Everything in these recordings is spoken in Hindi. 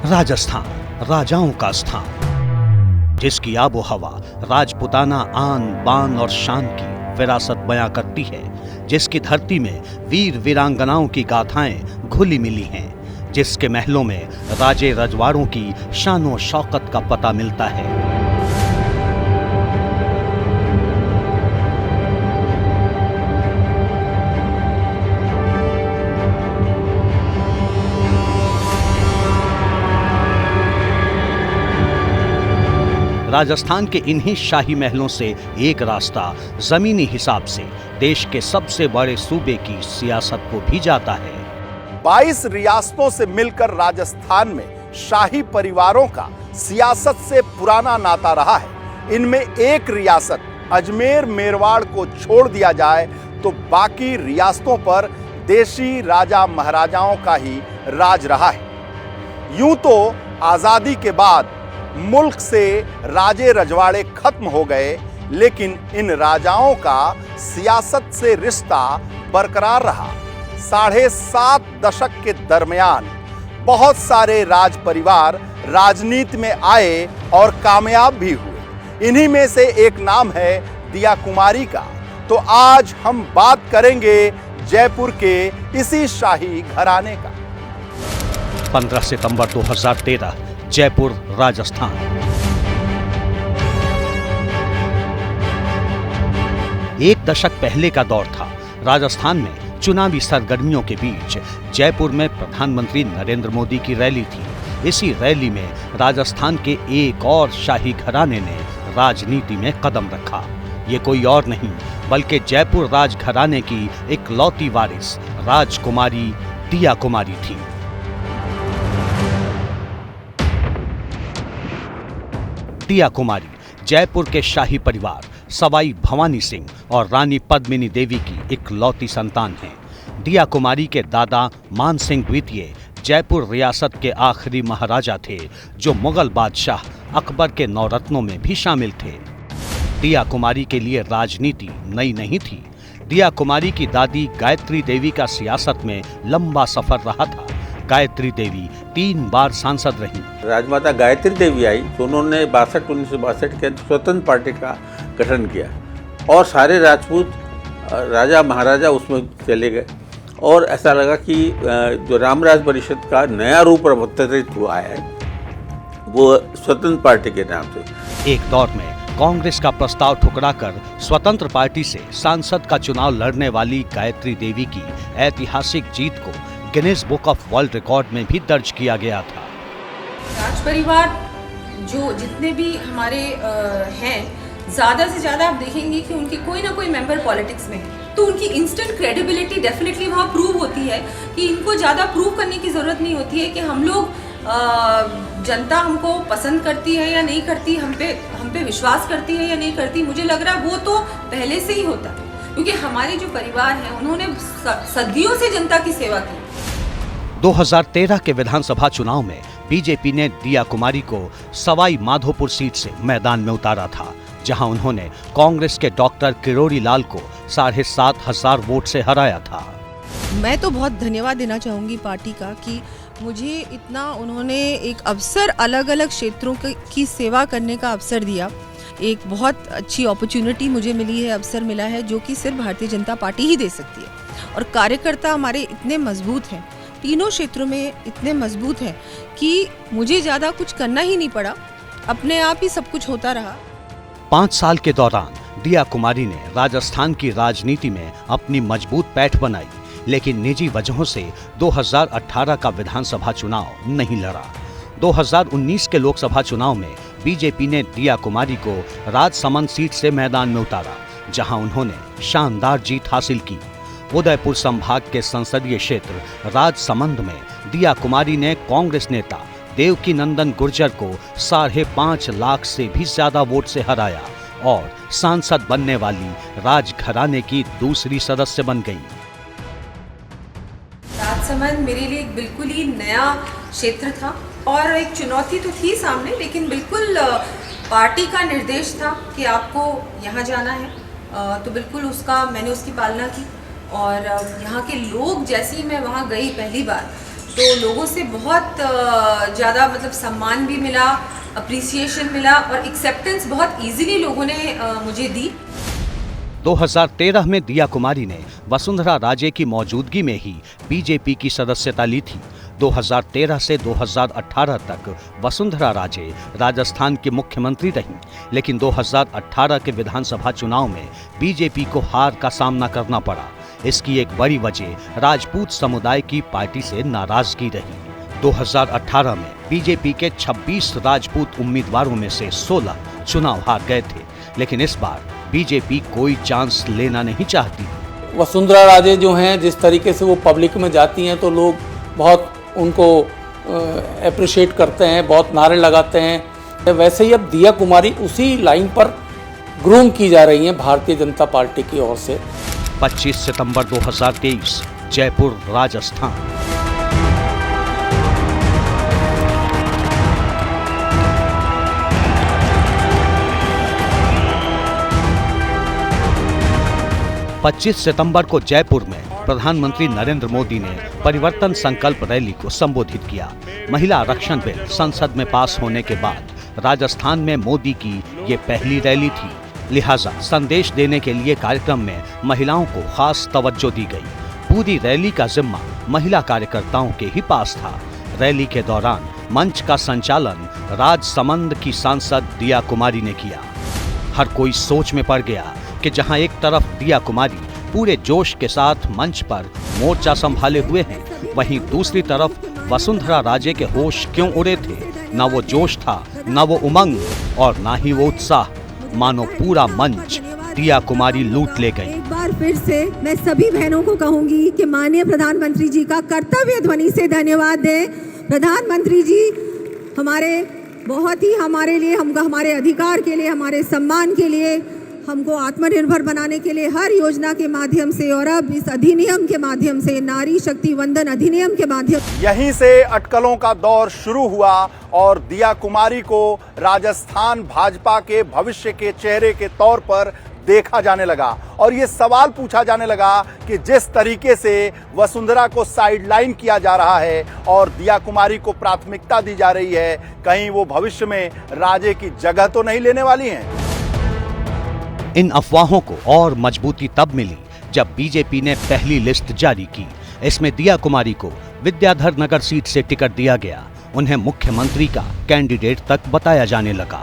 राजस्थान, राजाओं का स्थान, जिसकी आबो हवा राजपुताना आन बान और शान की विरासत बयां करती है, जिसकी धरती में वीर वीरांगनाओं की गाथाएं घुली मिली हैं, जिसके महलों में राजे रजवाड़ों की शानो शौकत का पता मिलता है। राजस्थान के इन्हीं शाही महलों से एक रास्ता जमीनी हिसाब से देश के सबसे बड़े सूबे की सियासत को भी जाता है। 22 रियासतों से मिलकर राजस्थान में शाही परिवारों का सियासत से पुराना नाता रहा है। इनमें एक रियासत अजमेर मेरवाड़ को छोड़ दिया जाए तो बाकी रियासतों पर देशी राजा महाराजाओं का ही राज रहा है। यूं तो आजादी के बाद मुल्क से राजे रजवाड़े खत्म हो गए, लेकिन इन राजाओं का सियासत से रिश्ता बरकरार रहा। 7.5 दशक के दरमियान बहुत सारे राज परिवार राजनीति में आए और कामयाब भी हुए। इन्हीं में से एक नाम है दिया कुमारी का। तो आज हम बात करेंगे जयपुर के इसी शाही घराने का। 15 सितंबर 2013, जयपुर, राजस्थान। एक दशक पहले का दौर था। राजस्थान में चुनावी सरगर्मियों के बीच जयपुर में प्रधानमंत्री नरेंद्र मोदी की रैली थी। इसी रैली में राजस्थान के एक और शाही घराने ने राजनीति में कदम रखा। ये कोई और नहीं बल्कि जयपुर राजघराने की इकलौती वारिस राजकुमारी दिया कुमारी थी। दिया कुमारी जयपुर के शाही परिवार सवाई भवानी सिंह और रानी पद्मिनी देवी की इकलौती संतान हैं। दिया कुमारी के दादा मान सिंह द्वितीय जयपुर रियासत के आखिरी महाराजा थे, जो मुगल बादशाह अकबर के नौरत्नों में भी शामिल थे। दिया कुमारी के लिए राजनीति नई नहीं थी। दिया कुमारी की दादी गायत्री देवी का सियासत में लंबा सफर रहा था। गायत्री देवी 3 बार सांसद रही। राजमाता गायत्री देवी आई तो उन्होंने 1962 के स्वतंत्र पार्टी का गठन किया और सारे राजपूत राजा महाराजा उसमें चले गए और ऐसा लगा कि जो रामराज परिषद का नया रूप अवतरित हुआ है वो स्वतंत्र पार्टी के नाम से। एक दौर में कांग्रेस का प्रस्ताव ठुकराकर स्वतंत्र पार्टी से सांसद का चुनाव लड़ने वाली गायत्री देवी की ऐतिहासिक जीत को Guinness book of world record में भी दर्ज किया गया था। राज परिवार जो जितने भी हमारे हैं, ज़्यादा से ज़्यादा आप देखेंगे कि उनकी कोई ना कोई मेंबर पॉलिटिक्स में है, तो उनकी इंस्टेंट क्रेडिबिलिटी डेफिनेटली वहाँ प्रूव होती है कि इनको ज़्यादा प्रूव करने की ज़रूरत नहीं होती है कि हम लोग जनता हमको पसंद करती है या नहीं करती, हम पे विश्वास करती है या नहीं करती। मुझे लग रहा है वो तो पहले से ही होता है, क्योंकि हमारे जो परिवार हैं उन्होंने सदियों से जनता की सेवा की। 2013 के विधानसभा चुनाव में बीजेपी ने दिया कुमारी को सवाई माधोपुर सीट से मैदान में उतारा था, जहां उन्होंने कांग्रेस के डॉक्टर किरोड़ी लाल को 7,500 वोट से हराया था। मैं तो बहुत धन्यवाद देना चाहूँगी पार्टी का कि मुझे इतना उन्होंने एक अवसर, अलग अलग क्षेत्रों की सेवा करने का अवसर दिया। एक बहुत अच्छी अपॉर्चुनिटी मुझे मिली है, अवसर मिला है, जो कि सिर्फ भारतीय जनता पार्टी ही दे सकती है। और कार्यकर्ता हमारे इतने मजबूत हैं, तीनों क्षेत्रों में इतने मजबूत हैं कि मुझे ज़्यादा कुछ करना ही नहीं पड़ा, अपने आप ही सब कुछ होता रहा। 5 साल के दौरान दिया कुमारी ने राजस्थान की राजनीति में अपनी मजबूत पैठ बनाई, लेकिन निजी वजहों से 2018 का विधानसभा चुनाव नहीं लड़ा। 2019 के लोकसभा चुनाव में बीजेपी ने दिया कुमारी को राजसमंद सीट से मैदान में उतारा, जहां उन्होंने शानदार जीत हासिल की। उदयपुर संभाग के संसदीय क्षेत्र राजसमंद में दिया कुमारी ने कांग्रेस नेता देवकी नंदन गुर्जर को 5.5 लाख से भी ज्यादा वोट से हराया और सांसद बनने वाली राजघराने की दूसरी सदस्य बन गई। राजसमंद मेरे लिए एक बिल्कुल ही नया क्षेत्र था और एक चुनौती तो थी सामने, लेकिन बिल्कुल पार्टी का निर्देश था कि आपको यहाँ जाना है, तो बिल्कुल मैंने उसकी पालना की। और यहाँ के लोग, जैसे ही मैं वहाँ गई पहली बार, तो लोगों से बहुत ज़्यादा मतलब सम्मान भी मिला, अप्रिसिएशन मिला और एक्सेप्टेंस बहुत इजीली लोगों ने मुझे दी। 2013 में दिया कुमारी ने वसुंधरा राजे की मौजूदगी में ही बीजेपी की सदस्यता ली थी। 2013 से 2018 तक वसुंधरा राजे राजस्थान की मुख्यमंत्री रहीं, लेकिन 2018 के विधानसभा चुनाव में बीजेपी को हार का सामना करना पड़ा। इसकी एक बड़ी वजह राजपूत समुदाय की पार्टी से नाराजगी रही। 2018 में बीजेपी के 26 राजपूत उम्मीदवारों में से 16 चुनाव हार गए थे, लेकिन इस बार बीजेपी कोई चांस लेना नहीं चाहती। वसुंधरा राजे जो हैं, जिस तरीके से वो पब्लिक में जाती हैं तो लोग बहुत उनको अप्रिशिएट करते हैं, बहुत नारे लगाते हैं। वैसे ही अब दिया कुमारी उसी लाइन पर ग्रूम की जा रही हैं भारतीय जनता पार्टी की ओर से। 25 सितंबर 2023 जयपुर, राजस्थान। पच्चीस सितंबर को जयपुर में प्रधानमंत्री नरेंद्र मोदी ने परिवर्तन संकल्प रैली को संबोधित किया। महिला आरक्षण बिल संसद में पास होने के बाद राजस्थान में मोदी की ये पहली रैली थी, लिहाजा संदेश देने के लिए कार्यक्रम में महिलाओं को खास तवज्जो दी गई। पूरी रैली का जिम्मा महिला कार्यकर्ताओं के ही पास था। रैली के दौरान मंच का संचालन राजसमंद की सांसद दिया कुमारी ने किया। हर कोई सोच में पड़ गया कि जहां एक तरफ दिया कुमारी पूरे जोश के साथ मंच पर मोर्चा संभाले हुए हैं, वहीं दूसरी तरफ वसुंधरा राजे के होश क्यों उड़े थे। न वो जोश था, न वो उमंग और न ही वो उत्साह। मानो पूरा मंच दिया कुमारी लूट ले गई। एक बार फिर से मैं सभी बहनों को कहूंगी कि माननीय प्रधानमंत्री जी का कर्तव्य ध्वनि से धन्यवाद दें। प्रधानमंत्री जी हमारे बहुत ही हमारे लिए, हमारे अधिकार के लिए, हमारे सम्मान के लिए, हमको आत्मनिर्भर बनाने के लिए हर योजना के माध्यम से और अब इस अधिनियम के माध्यम से, नारी शक्ति वंदन अधिनियम के माध्यम, यहीं से अटकलों का दौर शुरू हुआ और दिया कुमारी को राजस्थान भाजपा के भविष्य के चेहरे के तौर पर देखा जाने लगा और ये सवाल पूछा जाने लगा कि जिस तरीके से वसुंधरा को साइडलाइन किया जा रहा है और दिया कुमारी को प्राथमिकता दी जा रही है, कहीं वो भविष्य में राजे की जगह तो नहीं लेने वाली हैं। इन अफवाहों को और मजबूती तब मिली जब बीजेपी ने पहली लिस्ट जारी की। इसमें दिया कुमारी को विद्याधर नगर सीट से टिकट दिया गया। उन्हें मुख्यमंत्री का कैंडिडेट तक बताया जाने लगा।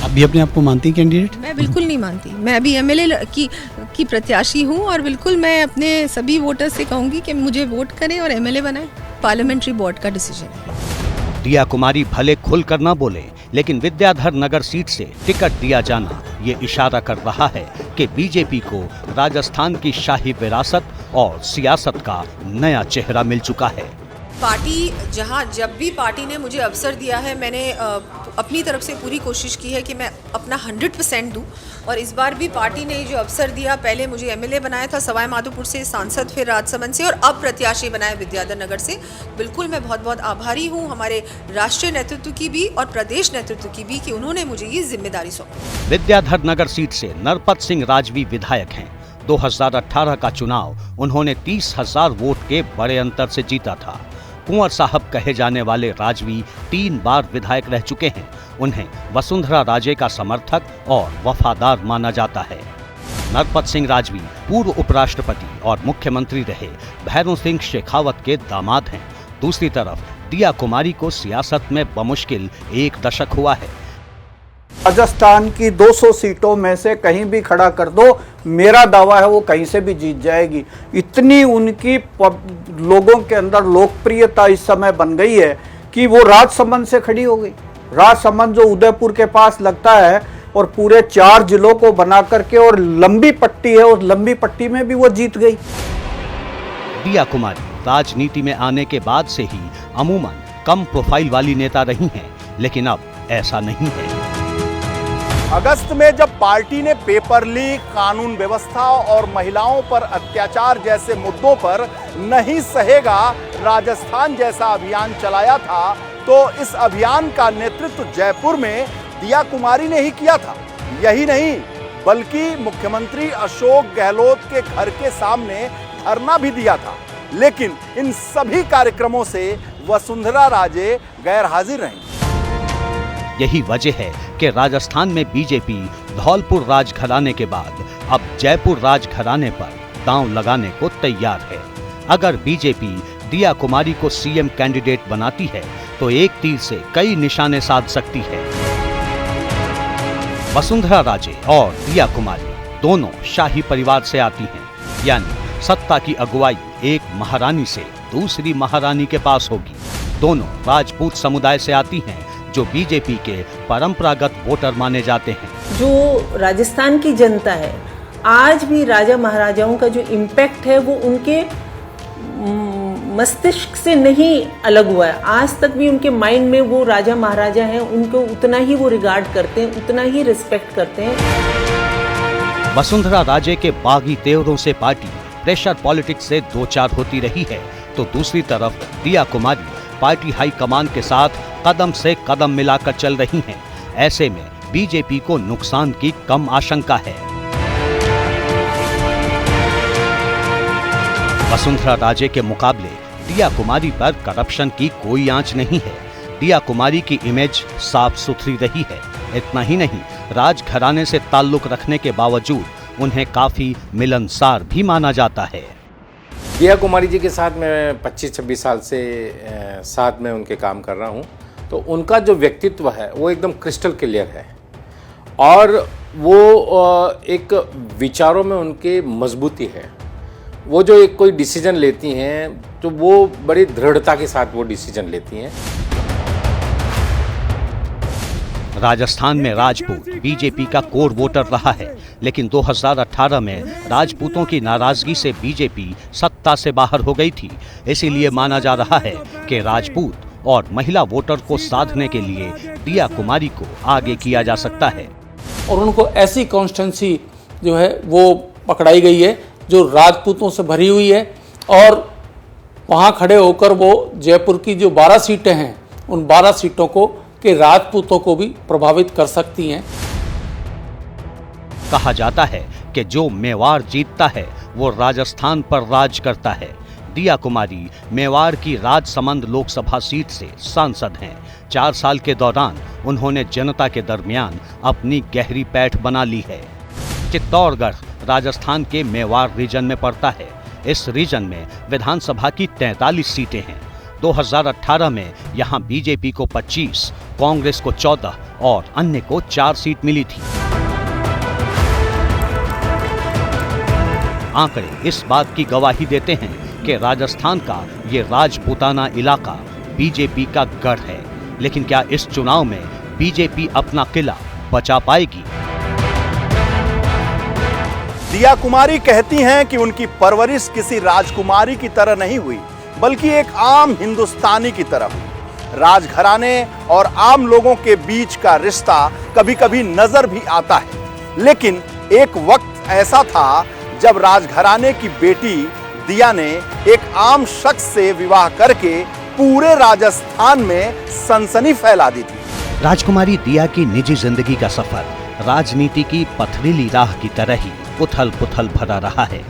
आप भी अपने आप को मानती हैं कैंडिडेट? मैं बिल्कुल नहीं मानती। मैं अभी एमएलए की प्रत्याशी हूँ और बिल्कुल मैं अपने सभी वोटर्स से कहूँगी कि मुझे वोट करें और एमएलए बनाएं। पार्लियामेंट्री बोर्ड का डिसीजन है। दिया कुमारी भले खुलकर न बोले, लेकिन विद्याधर नगर सीट से टिकट दिया जाना ये इशारा कर रहा है कि बीजेपी को राजस्थान की शाही विरासत और सियासत का नया चेहरा मिल चुका है। पार्टी जब भी पार्टी ने मुझे अवसर दिया है, मैंने अपनी तरफ से पूरी कोशिश की है कि मैं अपना 100% दूं और इस बार भी पार्टी ने जो अवसर दिया, पहले मुझे एमएलए बनाया था सवाई माधोपुर से, सांसद फिर राजसमंद से और अब प्रत्याशी बनाया विद्याधर नगर से। बिल्कुल मैं बहुत बहुत आभारी हूं हमारे राष्ट्रीय नेतृत्व की भी और प्रदेश नेतृत्व की भी कि उन्होंने मुझे ये जिम्मेदारी सौंपी। विद्याधर नगर सीट से नरपत सिंह राजवी विधायक हैं। 2018 का चुनाव उन्होंने 30,000 वोट के बड़े अंतर से जीता था। कुंवर साहब कहे जाने वाले राजवी 3 बार विधायक रह चुके हैं। उन्हें वसुंधरा राजे का समर्थक और वफादार माना जाता है। नरपत सिंह राजवी पूर्व उपराष्ट्रपति और मुख्यमंत्री रहे भैरों सिंह शेखावत के दामाद हैं। दूसरी तरफ दिया कुमारी को सियासत में बमुश्किल 1 दशक हुआ है। राजस्थान की 200 सीटों में से कहीं भी खड़ा कर दो, मेरा दावा है वो कहीं से भी जीत जाएगी। इतनी उनकी लोगों के अंदर लोकप्रियता इस समय बन गई है कि वो राजसमंद से खड़ी हो गई। राजसमंद जो उदयपुर के पास लगता है और पूरे 4 जिलों को बना करके और लंबी पट्टी है, उस लंबी पट्टी में भी वो जीत गई। दिया कुमारी राजनीति में आने के बाद से ही अमूमन कम प्रोफाइल वाली नेता रही हैं, लेकिन अब ऐसा नहीं है। अगस्त में जब पार्टी ने पेपर लीक, कानून व्यवस्था और महिलाओं पर अत्याचार जैसे मुद्दों पर नहीं सहेगा राजस्थान जैसा अभियान चलाया था, तो इस अभियान का नेतृत्व जयपुर में दिया कुमारी ने ही किया था। यही नहीं, बल्कि मुख्यमंत्री अशोक गहलोत के घर के सामने धरना भी दिया था। लेकिन इन सभी कार्यक्रमों से वसुंधरा राजे गैर हाजिर रहीं। यही वजह है कि राजस्थान में बीजेपी धौलपुर राजघराने के बाद अब जयपुर राजघराने पर दांव लगाने को तैयार है। अगर बीजेपी दिया कुमारी को सीएम कैंडिडेट बनाती है तो एक तीर से कई निशाने साध सकती है। वसुंधरा राजे और दिया कुमारी दोनों शाही परिवार से आती हैं, यानी सत्ता की अगुवाई एक महारानी से दूसरी महारानी के पास होगी। दोनों राजपूत समुदाय से आती हैं जो बीजेपी के परंपरागत वोटर माने जाते हैं। जो राजस्थान की जनता है आज भी राजा महाराजाओं का जो इम्पैक्ट है वो उनके मस्तिष्क से नहीं अलग हुआ है। आज तक भी उनके माइंड में वो राजा महाराजा हैं, उनको उतना ही वो रिगार्ड करते हैं, उतना ही रिस्पेक्ट करते हैं। वसुंधरा राजे के बागी तेवरों से पार्टी प्रेशर पॉलिटिक्स से दो चार होती रही है, तो दूसरी तरफ दिया कुमारी पार्टी हाईकमान के साथ कदम से कदम मिलाकर चल रही हैं। ऐसे में बीजेपी को नुकसान की कम आशंका है। वसुंधरा राजे के मुकाबले दिया कुमारी पर करप्शन की कोई आंच नहीं है। दिया कुमारी की इमेज साफ सुथरी रही है। इतना ही नहीं, राजघराने से ताल्लुक रखने के बावजूद उन्हें काफी मिलनसार भी माना जाता है। दिया कुमारी जी के साथ मैं 25-26 साल से साथ में उनके काम कर रहा हूँ, तो उनका जो व्यक्तित्व है वो एकदम क्रिस्टल क्लियर है और वो एक विचारों में उनके मजबूती है। वो जो एक कोई डिसीजन लेती हैं तो वो बड़ी दृढ़ता के साथ वो डिसीजन लेती हैं। राजस्थान में राजपूत बीजेपी का कोर वोटर रहा है, लेकिन 2018 में राजपूतों की नाराजगी से बीजेपी सत्ता से बाहर हो गई थी। इसीलिए माना जा रहा है कि राजपूत और महिला वोटर को साधने के लिए दिया कुमारी को आगे किया जा सकता है। और उनको ऐसी कॉन्स्टिट्यूंसी जो है वो पकड़ाई गई है जो राजपूतों से भरी हुई है और वहाँ खड़े होकर वो जयपुर की जो 12 सीटें हैं उन 12 सीटों को के राजपूतों को भी प्रभावित कर सकती हैं। कहा जाता है कि जो मेवाड़ जीतता है वो राजस्थान पर राज करता है। दिया कुमारी मेवाड़ की राजसमंद लोकसभा सीट से सांसद हैं। 4 साल के दौरान उन्होंने जनता के दरमियान अपनी गहरी पैठ बना ली है। चित्तौड़गढ़ राजस्थान के मेवाड़ रीजन में पड़ता है। इस रीजन में विधानसभा की 43 सीटें हैं। 2018 में यहां बीजेपी को 25, कांग्रेस को 14 और अन्य को 4 सीट मिली थी। आंकड़े इस बात की गवाही देते हैं कि राजस्थान का ये राजपूताना इलाका बीजेपी का गढ़ है। लेकिन क्या इस चुनाव में बीजेपी अपना किला बचा पाएगी? दिया कुमारी कहती हैं कि उनकी परवरिश किसी राजकुमारी की तरह नहीं हुई, बल्कि एक आम हिंदुस्तानी की तरह हुई। राजघराने और आम लोगों के बीच का रिश्ता कभी कभी नजर भी आता है, लेकिन एक वक्त ऐसा था जब राजघराने की बेटी दिया ने एक आम शख्स से विवाह करके पूरे राजस्थान में सनसनी फैला दी थी। राजकुमारी दिया की निजी जिंदगी का सफर राजनीति की पथरीली राह की तरह ही उथल पुथल भरा रहा है।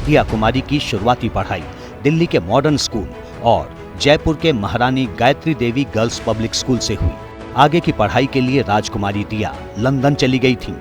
दिया कुमारी की शुरुआती पढ़ाई दिल्ली के मॉडर्न स्कूल और जयपुर के महारानी Gayatri Devi girls public school से हुई। आगे की पढ़ाई के लिए राजकुमारी दिया लंदन चली गई थी।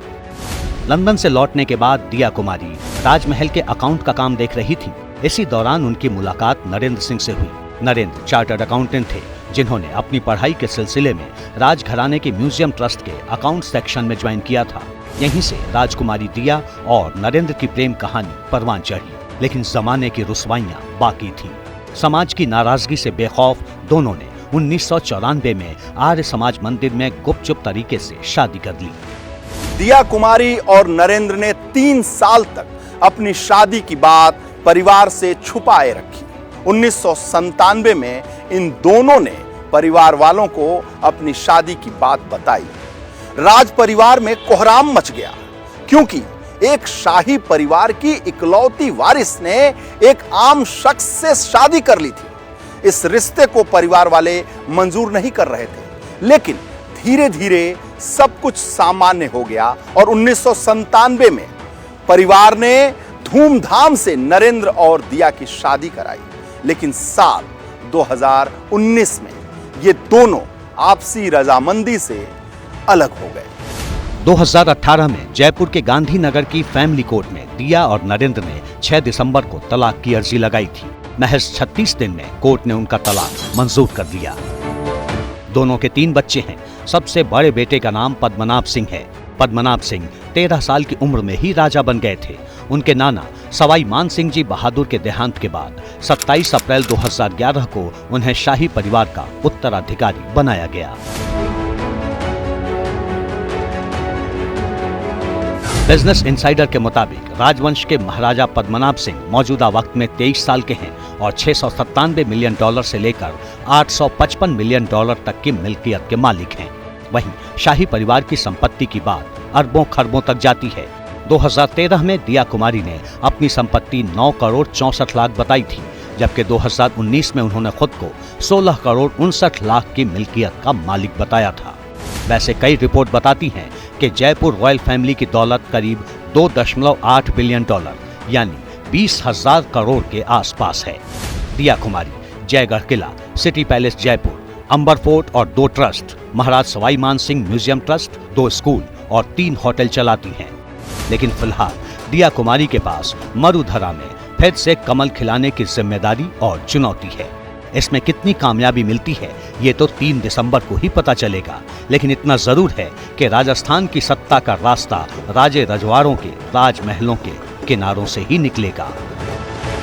लंदन से लौटने के बाद दिया कुमारी राजमहल के अकाउंट का काम देख रही थी। इसी दौरान उनकी मुलाकात नरेंद्र सिंह से हुई। नरेंद्र चार्टर्ड अकाउंटेंट थे, जिन्होंने अपनी पढ़ाई के सिलसिले में राजघराने के म्यूजियम ट्रस्ट के अकाउंट सेक्शन में ज्वाइन किया था। यहीं से राजकुमारी दिया और नरेंद्र की प्रेम कहानी परवान चढ़ी, लेकिन जमाने की रुसवाइयां बाकी थीं। समाज की नाराजगी से बेखौफ दोनों ने 1994 में आर्य समाज मंदिर में गुपचुप तरीके से शादी कर ली। दिया कुमारी और नरेंद्र ने 3 साल तक अपनी शादी की बात परिवार से छुपाए रखी। 1997 में इन दोनों ने परिवार वालों को अपनी शादी की बात बताई। राज परिवार में कोहराम मच गया, क्योंकि एक शाही परिवार की इकलौती वारिस ने एक आम शख्स से शादी कर ली थी। इस रिश्ते को परिवार वाले मंजूर नहीं कर रहे थे, लेकिन धीरे धीरे सब कुछ सामान्य हो गया और 1997 में परिवार ने धूमधाम से नरेंद्र और दिया की शादी कराई। लेकिन साल 2019 में ये दोनों आपसी रजामंदी से अलग हो गए। 2018 में जयपुर के गांधीनगर की फैमिली कोर्ट में दिया और नरेंद्र ने 6 दिसंबर को तलाक की अर्जी लगाई थी। महज 36 दिन में कोर्ट ने उनका तलाक मंजूर कर दिया। दोनों के 3 बच्चे हैं। सबसे बड़े बेटे का नाम पद्मनाभ सिंह है। पद्मनाभ सिंह 13 साल की उम्र में ही राजा बन गए थे। उनके नाना सवाई मान सिंह जी बहादुर के देहांत के बाद 27 अप्रैल 2011 को उन्हें शाही परिवार का उत्तराधिकारी बनाया गया। बिजनेस इंसाइडर के मुताबिक राजवंश के महाराजा पद्मनाभ सिंह मौजूदा वक्त में 23 साल के हैं और $697 मिलियन से लेकर $855 मिलियन तक की मिल्कियत के मालिक हैं। वहीं शाही परिवार की संपत्ति की बात अरबों खरबों तक जाती है। 2013 में दिया कुमारी ने अपनी संपत्ति 9 करोड़ 64 लाख बताई थी, जबकि 2019 में उन्होंने खुद को 16 करोड़ 59 लाख की मिल्कियत का मालिक बताया था। वैसे कई रिपोर्ट बताती हैं कि जयपुर रॉयल फैमिली की दौलत करीब $2.8 बिलियन यानी 20,000 करोड़ के आसपास है। दिया कुमारी जयगढ़ किला, सिटी पैलेस जयपुर, अंबर फोर्ट और 2 ट्रस्ट, महाराज सवाई मान सिंह म्यूजियम ट्रस्ट, 2 स्कूल और 3 होटल चलाती हैं। लेकिन फिलहाल दिया कुमारी के पास मरुधरा में फिर से कमल खिलाने की जिम्मेदारी और चुनौती है। इसमें कितनी कामयाबी मिलती है ये तो 3 दिसंबर को ही पता चलेगा। लेकिन इतना जरूर है कि राजस्थान की सत्ता का रास्ता राजे रजवाड़ों के राजमहलों के किनारों से ही निकलेगा।